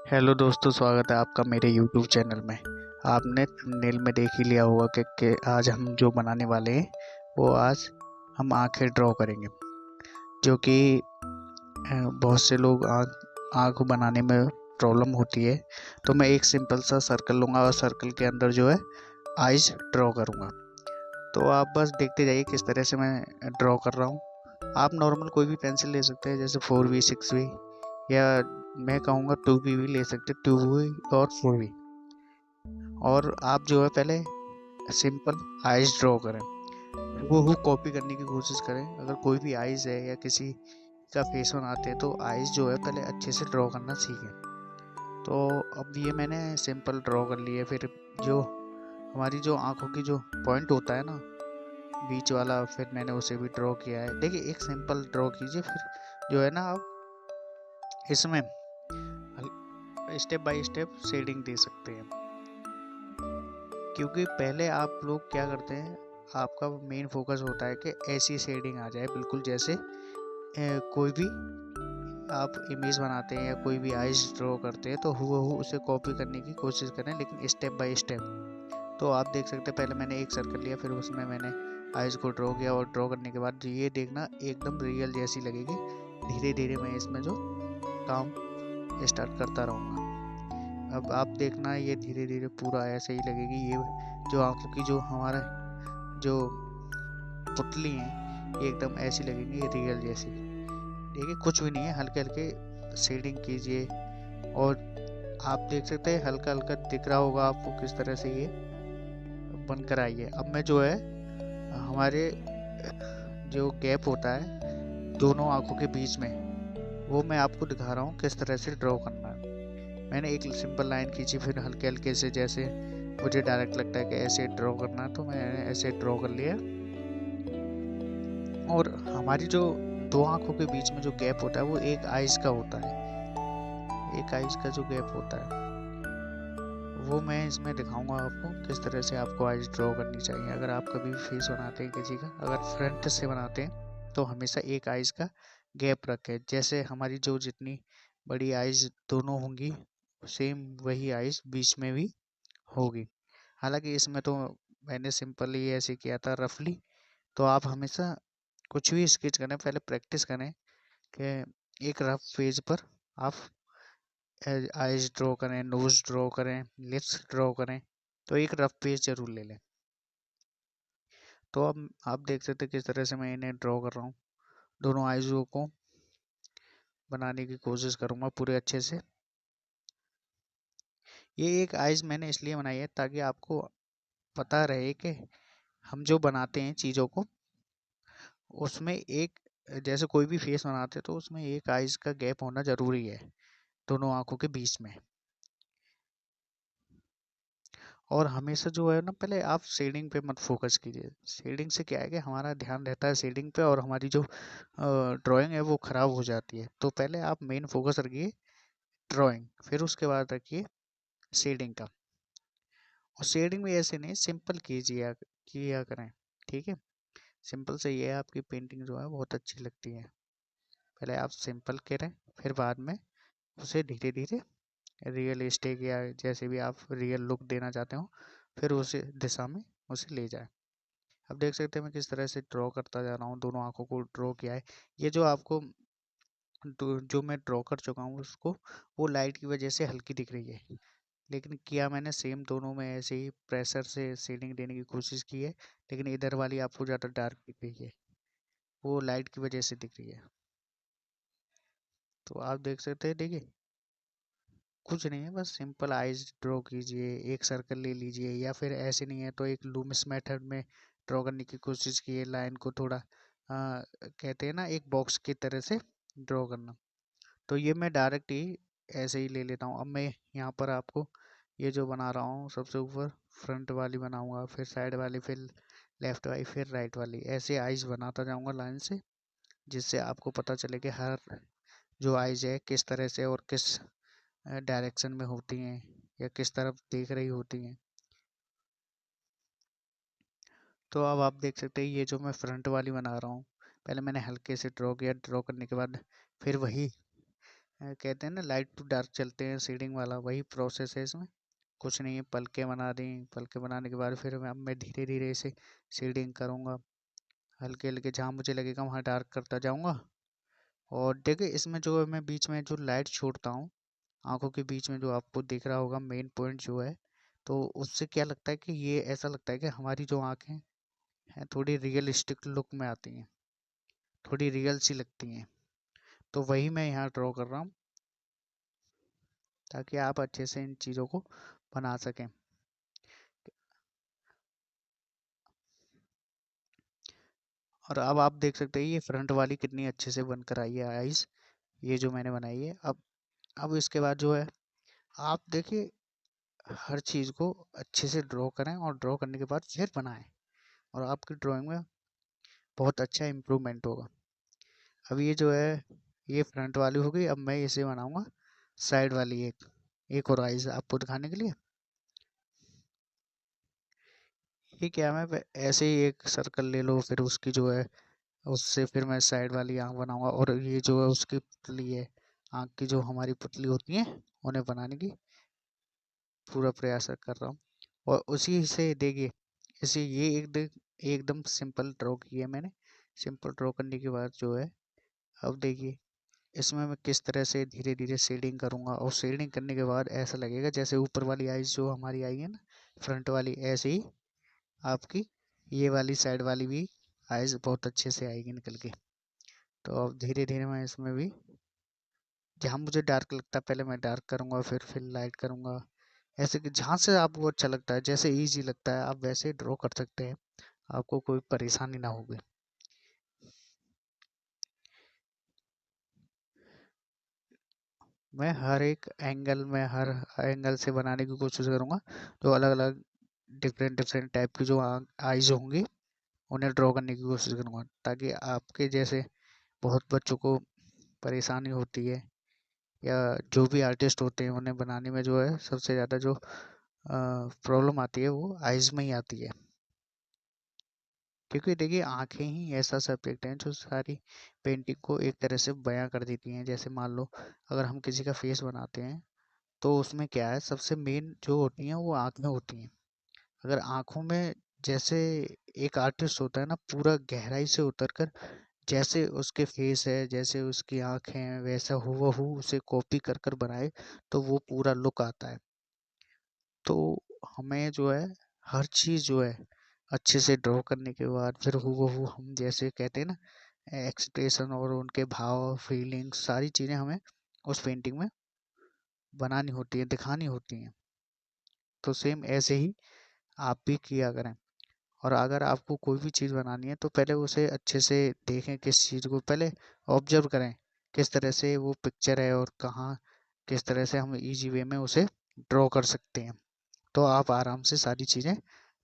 Hello दोस्तों, स्वागत है आपका मेरे यूट्यूब चैनल में। आपने थंबनेल में देख ही लिया होगा कि आज हम जो बनाने वाले हैं वो आज हम आंखें ड्रॉ करेंगे, जो कि बहुत से लोग आँख बनाने में प्रॉब्लम होती है। तो मैं एक सिंपल सा सर्कल लूँगा और सर्कल के अंदर जो है आइज ड्रॉ करूँगा। तो आप बस देखते जाइए किस तरह से मैं ड्रॉ कर रहा हूँ। आप नॉर्मल कोई भी पेंसिल ले सकते हैं, जैसे 4B 6B, या मैं कहूँगा 2B भी ले सकते हैं, 2B और 4B। और आप जो है पहले सिंपल आइज ड्रॉ करें, वो कॉपी करने की कोशिश करें। अगर कोई भी आइज है या किसी का फेस बनाते हैं तो आइज जो है पहले अच्छे से ड्रॉ करना सीखें। तो अब ये मैंने सिंपल ड्रॉ कर लिए। फिर जो हमारी जो आंखों की जो पॉइंट होता है ना, बीच वाला, फिर मैंने उसे भी ड्रॉ किया है। देखिए, एक सिंपल ड्रॉ कीजिए, फिर जो है ना आप इसमें स्टेप बाय स्टेप शेडिंग दे सकते हैं। क्योंकि पहले आप लोग क्या करते हैं, आपका मेन फोकस होता है कि ऐसी शेडिंग आ जाए बिल्कुल जैसे कोई भी आप इमेज बनाते हैं या कोई भी आइज ड्रॉ करते हैं तो हूबहू उसे कॉपी करने की कोशिश करें, लेकिन स्टेप बाय स्टेप। तो आप देख सकते हैं, पहले मैंने एक सर्कल लिया, फिर उसमें मैंने आइज को ड्रॉ किया, और ड्रॉ करने के बाद ये देखना एकदम रियल जैसी लगेगी। धीरे धीरे मैं इसमें जो काम स्टार्ट करता रहूँगा। अब आप देखना, ये धीरे धीरे पूरा ऐसे ही लगेगी। ये जो आंखों की जो हमारा जो पुतली हैं, ये एकदम ऐसी लगेंगी रियल जैसी। देखिए, कुछ भी नहीं है, हल्के हल्के शेडिंग कीजिए। और आप देख सकते हैं हल्का हल्का दिख रहा होगा आपको किस तरह से ये बनकर आई है। अब मैं जो है हमारे जो गैप होता है दोनों आंखों के बीच में, वो मैं आपको दिखा रहा हूँ किस तरह से ड्रॉ करना है। मैंने एक सिंपल लाइन खींची, फिर हल्के हल्के से, जैसे मुझे डायरेक्ट लगता है कि ऐसे ड्रॉ करना है, तो मैंने ऐसे ड्रॉ कर लिया। और हमारी जो दो आंखों के बीच में जो गैप होता है वो एक आइज का होता है। एक आइज का जो गैप होता है वो मैं इसमें दिखाऊंगा आपको किस तरह से आपको आइज ड्रॉ करनी चाहिए। अगर आप कभी फेस बनाते हैं किसी का, अगर फ्रंट से बनाते हैं तो हमेशा एक आइज का गैप रखें। जैसे हमारी जो जितनी बड़ी आइज दोनों होंगी, सेम वही आइज बीच में भी होगी। हालांकि इसमें तो मैंने सिंपली ऐसे किया था रफली। तो आप हमेशा कुछ भी स्केच करें पहले प्रैक्टिस करें कि एक रफ पेज पर आप आइज ड्रॉ करें, नोज ड्रॉ करें, लिप्स ड्रॉ करें, तो एक रफ पेज जरूर ले लें। तो अब आप देख सकते हैं किस तरह से मैं इन्हें ड्रॉ कर रहा हूँ। दोनों आइजों को बनाने की कोशिश करूँगा पूरे अच्छे से। ये एक आइज मैंने इसलिए बनाई है ताकि आपको पता रहे कि हम जो बनाते हैं चीज़ों को, उसमें एक, जैसे कोई भी फेस बनाते हैं तो उसमें एक आइज का गैप होना ज़रूरी है दोनों आंखों के बीच में। और हमेशा जो है ना, पहले आप शेडिंग पे मत फोकस कीजिए। शेडिंग से क्या है कि हमारा ध्यान रहता है शेडिंग पे, और हमारी जो ड्राइंग है वो ख़राब हो जाती है। तो पहले आप मेन फोकस रखिए ड्राइंग, फिर उसके बाद रखिए शेडिंग का। और शेडिंग भी ऐसे नहीं, सिंपल कीजिए, किया करें, ठीक है। सिंपल से ये आपकी पेंटिंग जो है बहुत अच्छी लगती है। पहले आप सिंपल करें, फिर बाद में उसे धीरे धीरे रियलिस्टिक या जैसे भी आप रियल लुक देना चाहते हो, फिर उस दिशा में उसे ले जाए। अब देख सकते हैं मैं किस तरह से ड्रॉ करता जा रहा हूँ, दोनों आंखों को ड्रॉ किया है। ये जो आपको जो मैं ड्रॉ कर चुका हूँ उसको, वो लाइट की वजह से हल्की दिख रही है, लेकिन किया मैंने सेम दोनों में ऐसे ही प्रेशर से शेडिंग देने की कोशिश की है। लेकिन इधर वाली आपको ज़्यादा डार्क दिख रही है, वो लाइट की वजह से दिख रही है। तो आप देख सकते हैं, देखिए कुछ नहीं है, बस सिंपल आइज ड्रॉ कीजिए, एक सर्कल ले लीजिए, या फिर ऐसे नहीं है तो एक लूमिस मेथड में ड्रॉ करने की कोशिश कीजिए। लाइन को थोड़ा कहते हैं ना, एक बॉक्स की तरह से ड्रॉ करना। तो ये मैं डायरेक्ट ही ऐसे ही ले लेता हूँ। अब मैं यहाँ पर आपको ये जो बना रहा हूँ, सबसे ऊपर फ्रंट वाली बनाऊंगा, फिर साइड वाली, फिर लेफ्ट वाली, फिर राइट वाली, ऐसे आइज बनाता जाऊंगा लाइन से, जिससे आपको पता चले कि हर जो आइज है किस तरह से और किस डायरेक्शन में होती हैं या किस तरफ देख रही होती हैं। तो अब आप देख सकते हैं ये जो मैं फ्रंट वाली बना रहा हूँ, पहले मैंने हल्के से ड्रॉ किया, ड्रॉ करने के बाद फिर वही कहते हैं ना लाइट टू डार्क चलते हैं शेडिंग वाला, वही प्रोसेस है इसमें। कुछ नहीं है, पलके बना दी, पलके बनाने के बाद फिर मैं धीरे धीरे इसे शेडिंग करूँगा, हल्के हल्के जहाँ मुझे लगेगा वहाँ डार्क करता जाऊँगा। और देखिए इसमें जो है मैं बीच में जो लाइट छोड़ता हूँ आंखों के बीच में, जो आपको दिख रहा होगा मेन पॉइंट जो है, तो उससे क्या लगता है कि ये ऐसा लगता है कि हमारी जो आंखें हैं थोड़ी रियलिस्टिक लुक में आती हैं, थोड़ी रियल सी लगती हैं। तो वही मैं यहाँ ड्रॉ कर रहा हूँ ताकि आप अच्छे से इन चीज़ों को बना सकें। और अब आप देख सकते हैं ये फ्रंट वाली कितनी अच्छे से बनकर आई है आइस, ये जो मैंने बनाई है। अब इसके बाद जो है आप देखिए हर चीज़ को अच्छे से ड्रॉ करें और ड्रॉ करने के बाद फिर बनाएं, और आपकी ड्राइंग में बहुत अच्छा इम्प्रूवमेंट होगा। अब ये जो है ये फ्रंट वाली हो गई, अब मैं इसे बनाऊंगा साइड वाली एक और आइज आपको दिखाने के लिए। ये क्या, मैं ऐसे ही एक सर्कल ले लो, फिर उसकी जो है उससे फिर मैं साइड वाली आँख बनाऊंगा, और ये जो है उसकी पुतली है, आँख की जो हमारी पुतली होती है उन्हें बनाने की पूरा प्रयास कर रहा हूँ। और उसी से देखिए इसे ये एकदम सिंपल ड्रॉ किया है मैंने। सिंपल ड्रॉ करने के बाद जो है अब देखिए इसमें मैं किस तरह से धीरे धीरे शेडिंग करूँगा, और शेडिंग करने के बाद ऐसा लगेगा जैसे ऊपर वाली आइज जो हमारी आई है ना फ्रंट वाली, ऐसे ही आपकी ये वाली साइड वाली भी आइज बहुत अच्छे से आएगी निकल के। तो अब धीरे धीरे मैं इसमें भी जहाँ मुझे डार्क लगता है पहले मैं डार्क करूँगा, फिर लाइट करूँगा, ऐसे कि जहाँ से आपको अच्छा लगता है, जैसे इजी लगता है आप वैसे ड्रॉ कर सकते हैं, आपको कोई परेशानी ना होगी। मैं हर एक एंगल में हर एंगल से बनाने की कोशिश करूँगा, जो अलग अलग डिफरेंट डिफरेंट टाइप की जो आईज होंगी उन्हें ड्रॉ करने की कोशिश करूँगा, ताकि आपके जैसे बहुत बच्चों को परेशानी होती है या जो भी आर्टिस्ट होते हैं उन्हें बनाने में जो है सबसे ज़्यादा जो प्रॉब्लम आती है वो आइज में ही आती है। क्योंकि देखिए आंखें ही ऐसा सब्जेक्ट है जो सारी पेंटिंग को एक तरह से बयां कर देती हैं। जैसे मान लो अगर हम किसी का फेस बनाते हैं तो उसमें क्या है, सबसे मेन जो होती हैं वो आंखें होती हैं। अगर आंखों में जैसे एक आर्टिस्ट होता है ना पूरा गहराई से उतर कर जैसे उसके फेस है जैसे उसकी आंखें हैं वैसा हूबहू उसे कॉपी कर कर बनाए तो वो पूरा लुक आता है। तो हमें जो है हर चीज़ जो है अच्छे से ड्रॉ करने के बाद फिर हूबहू हम जैसे कहते हैं ना एक्सप्रेशन और उनके भाव फीलिंग्स सारी चीज़ें हमें उस पेंटिंग में बनानी होती है, दिखानी होती हैं। तो सेम ऐसे ही आप भी किया करें। और अगर आपको कोई भी चीज़ बनानी है तो पहले उसे अच्छे से देखें, किस चीज़ को पहले ऑब्जर्व करें किस तरह से वो पिक्चर है और कहाँ किस तरह से हम इजी वे में उसे ड्रॉ कर सकते हैं। तो आप आराम से सारी चीज़ें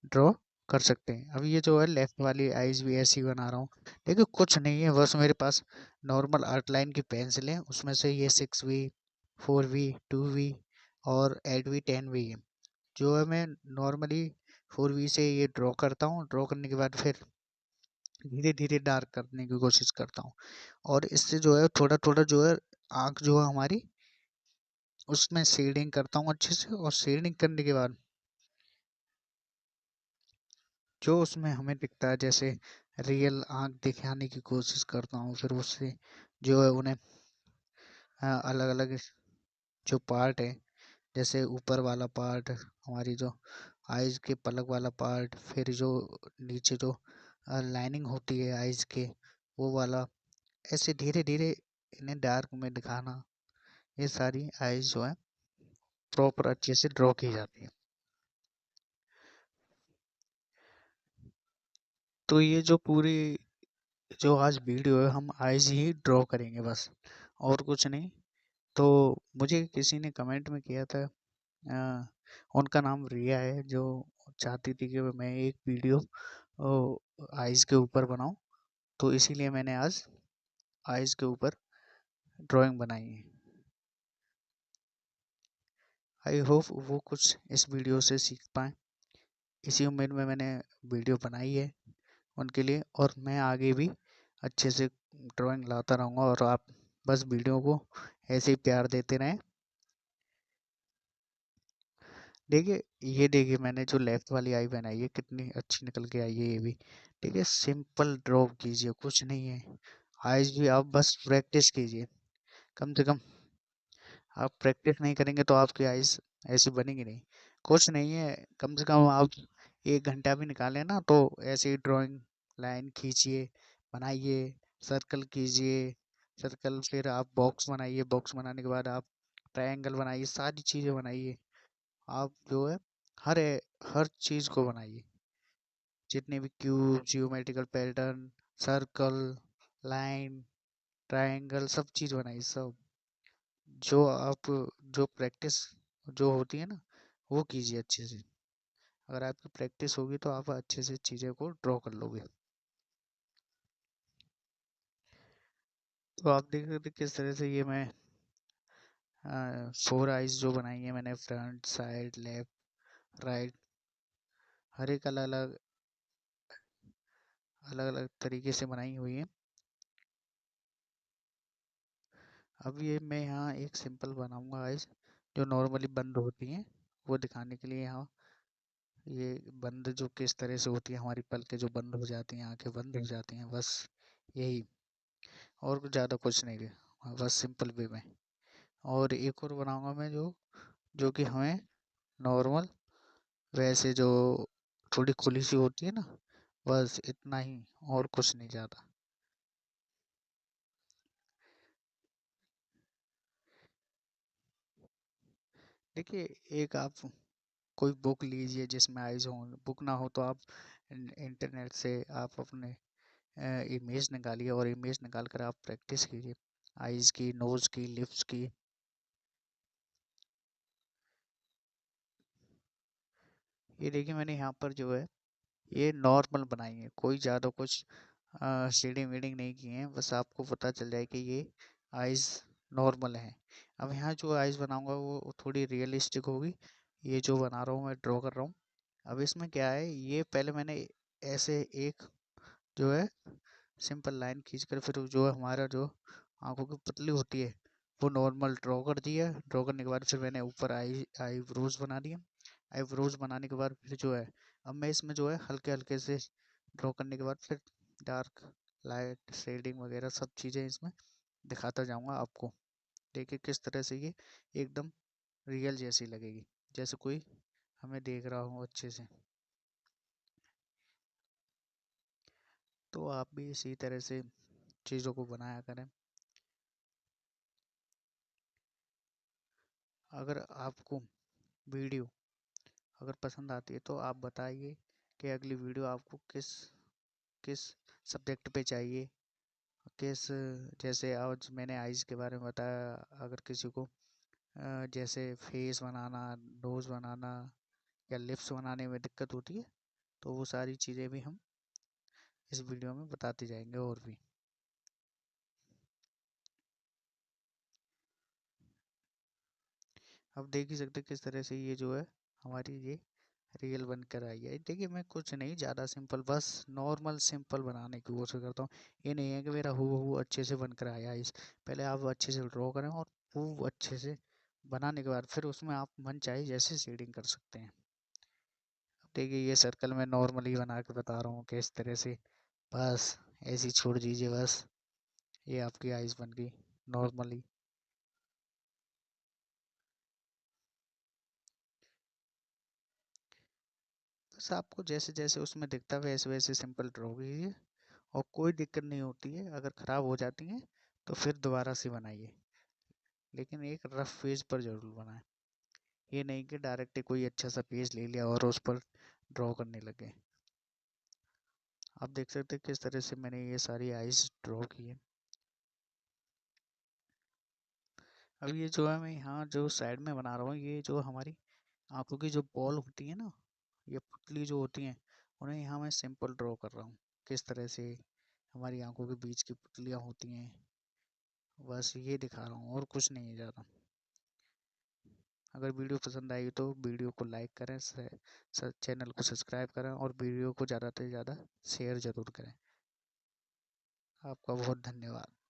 ड्रॉ कर सकते हैं। अब ये जो है लेफ्ट वाली आइज भी ऐसी बना रहा हूँ। देखिए कुछ नहीं है, बस मेरे पास नॉर्मल आर्ट लाइन की पेंसिल है, उसमें से ये 6V 4V 2V और 8V 10V है। जो है मैं नॉर्मली 4V से ये ड्रॉ करता हूँ, ड्रॉ करने के बाद फिर धीरे धीरे डार्क करने की कोशिश करता हूँ। और इससे जो है थोड़ा थोड़ा जो है आँख जो है हमारी उसमें शेडिंग करता हूँ अच्छे से, और शेडिंग करने के बाद जो उसमें हमें दिखता है जैसे रियल आँख दिखाने की कोशिश करता हूँ। फिर उससे जो है उन्हें अलग अलग जो पार्ट है जैसे ऊपर वाला पार्ट हमारी जो आइज के पलक वाला पार्ट, फिर जो नीचे जो लाइनिंग होती है आइज के वो वाला, ऐसे धीरे धीरे इन्हें डार्क में दिखाना, ये सारी आइज जो है प्रॉपर अच्छे से ड्रॉ की जाती है। तो ये जो पूरी जो आज वीडियो है हम आइज ही ड्रॉ करेंगे बस, और कुछ नहीं। तो मुझे किसी ने कमेंट में किया था, उनका नाम रिया है, जो चाहती थी कि मैं एक वीडियो आइज के ऊपर बनाऊं, तो इसीलिए मैंने आज आइज के ऊपर ड्राइंग बनाई है। आई होप वो कुछ इस वीडियो से सीख पाएँ, इसी उम्मीद में मैंने वीडियो बनाई है उनके लिए। और मैं आगे भी अच्छे से ड्राइंग लाता रहूँगा, और आप बस वीडियो को ऐसे ही प्यार देते रहें। देखिए, ये देखिए मैंने जो लेफ्ट वाली आई बनाई है कितनी अच्छी निकल के आई है ये भी। ठीक है, सिंपल ड्रॉ कीजिए, कुछ नहीं है। आइज भी आप बस प्रैक्टिस कीजिए, कम से कम। आप प्रैक्टिस नहीं करेंगे तो आपकी आइज ऐसी बनेगी नहीं। कुछ नहीं है, कम से कम आप 1 घंटा भी निकालें ना, तो ऐसे ही ड्राइंग लाइन खींचिए, बनाइए, सर्कल कीजिए, सर्कल, फिर आप बॉक्स बनाइए, बॉक्स बनाने के बाद आप ट्रायंगल बनाइए, सारी चीज़ें बनाइए। आप जो है हर हर चीज़ को बनाइए, जितने भी cube, geometrical pattern, circle, line, triangle, सब चीज़ बनाइए, सब। जो आप जो प्रैक्टिस जो होती है ना, वो कीजिए अच्छे से। अगर आपकी प्रैक्टिस होगी तो आप अच्छे से चीज़ें को ड्रॉ कर लोगे। तो आप देख सकते किस तरह से ये मैं 4 आइज जो बनाई है मैंने, फ्रंट, साइड, लेफ्ट, राइट, हर एक अलग अलग अलग अलग तरीके से बनाई हुई है। अब ये मैं यहाँ एक सिंपल बनाऊंगा आइज, जो नॉर्मली बंद होती हैं, वो दिखाने के लिए। यहाँ ये बंद जो किस तरह से होती है, हमारी पलकें जो बंद हो जाती हैं, आंखें बंद हो जाती हैं, बस यही, और कुछ ज़्यादा कुछ नहीं है। हाँ, बस सिंपल वे में। और एक और बनाऊंगा मैं, जो जो कि हमें नॉर्मल वैसे जो थोड़ी खुली सी होती है ना, बस इतना ही, और कुछ नहीं ज़्यादा। देखिए, एक आप कोई बुक लीजिए जिसमें आइज हो, बुक ना हो तो आप इंटरनेट से आप अपने इमेज निकालिए, और इमेज निकाल कर आप प्रैक्टिस कीजिए आइज की, नोज की, लिप्स की। ये देखिए मैंने यहाँ पर जो है ये नॉर्मल बनाई है, कोई ज़्यादा कुछ शेडिंग वेडिंग नहीं की है, बस आपको पता चल जाए कि ये आइज नॉर्मल है। अब यहाँ जो आइज बनाऊंगा वो थोड़ी रियलिस्टिक होगी, ये जो बना रहा हूँ मैं, ड्रॉ कर रहा हूँ। अब इसमें क्या है, ये पहले मैंने ऐसे एक जो है सिंपल लाइन खींचकर, फिर जो है हमारा जो आंखों की पुतली होती है, वो नॉर्मल ड्रॉ कर दिया। ड्रॉ करने के बाद फिर मैंने ऊपर आईब्रोज बना दिए। आईब्रोज बनाने के बाद फिर जो है, अब मैं इसमें जो है हल्के हल्के से ड्रॉ करने के बाद फिर डार्क, लाइट, शेडिंग वगैरह सब चीज़ें इसमें दिखाता जाऊंगा आपको। देखिए किस तरह से ये एकदम रियल जैसी लगेगी, जैसे कोई हमें देख रहा हो अच्छे से। तो आप भी इसी तरह से चीज़ों को बनाया करें। अगर आपको वीडियो अगर पसंद आती है तो आप बताइए कि अगली वीडियो आपको किस किस सब्जेक्ट पे चाहिए, किस, जैसे आज मैंने आइज़ के बारे में बताया, अगर किसी को जैसे फेस बनाना, नोज़ बनाना या लिप्स बनाने में दिक्कत होती है, तो वो सारी चीज़ें भी हम इस वीडियो में बताते जाएंगे। और भी अब देख ही सकते किस तरह से ये जो है हमारी ये रियल बनकर आई है। देखिए मैं कुछ नहीं, ज़्यादा सिंपल, बस नॉर्मल सिंपल बनाने की कोशिश करता हूँ। ये नहीं है कि मेरा हूबहू अच्छे से बनकर आया इस, पहले आप अच्छे से ड्रॉ करें, और वो अच्छे से बनाने के बाद फिर उसमें आप मन चाहे जैसे शेडिंग कर सकते हैं। अब देखिए ये सर्कल मैं नॉर्मली बना के बता रहा हूँ कि इस तरह से, बस ऐसे ही छोड़ दीजिए, बस ये आपकी आइज़ बन गई नॉर्मली। बस आपको जैसे जैसे उसमें दिखता है वैसे वैसे सिंपल ड्रॉ कीजिए, और कोई दिक्कत नहीं होती है। अगर ख़राब हो जाती हैं तो फिर दोबारा से बनाइए, लेकिन एक रफ पेज पर ज़रूर बनाएं। ये नहीं कि डायरेक्ट कोई अच्छा सा पेज ले लिया और उस पर ड्रॉ करने लगे। आप देख सकते हैं किस तरह से मैंने ये सारी आइस ड्रॉ की है। अब ये जो है मैं यहाँ जो साइड में बना रहा हूँ, ये जो हमारी आंखों की जो बॉल होती है ना, ये पुतली जो होती हैं, उन्हें यहाँ मैं सिंपल ड्रॉ कर रहा हूँ। किस तरह से हमारी आंखों के बीच की पुतलियाँ होती हैं, बस ये दिखा रहा हूँ, और कुछ नहीं है ज़्यादा। अगर वीडियो पसंद आई तो वीडियो को लाइक करें, चैनल को सब्सक्राइब करें, और वीडियो को ज़्यादा से ज़्यादा शेयर ज़रूर करें। आपका बहुत धन्यवाद।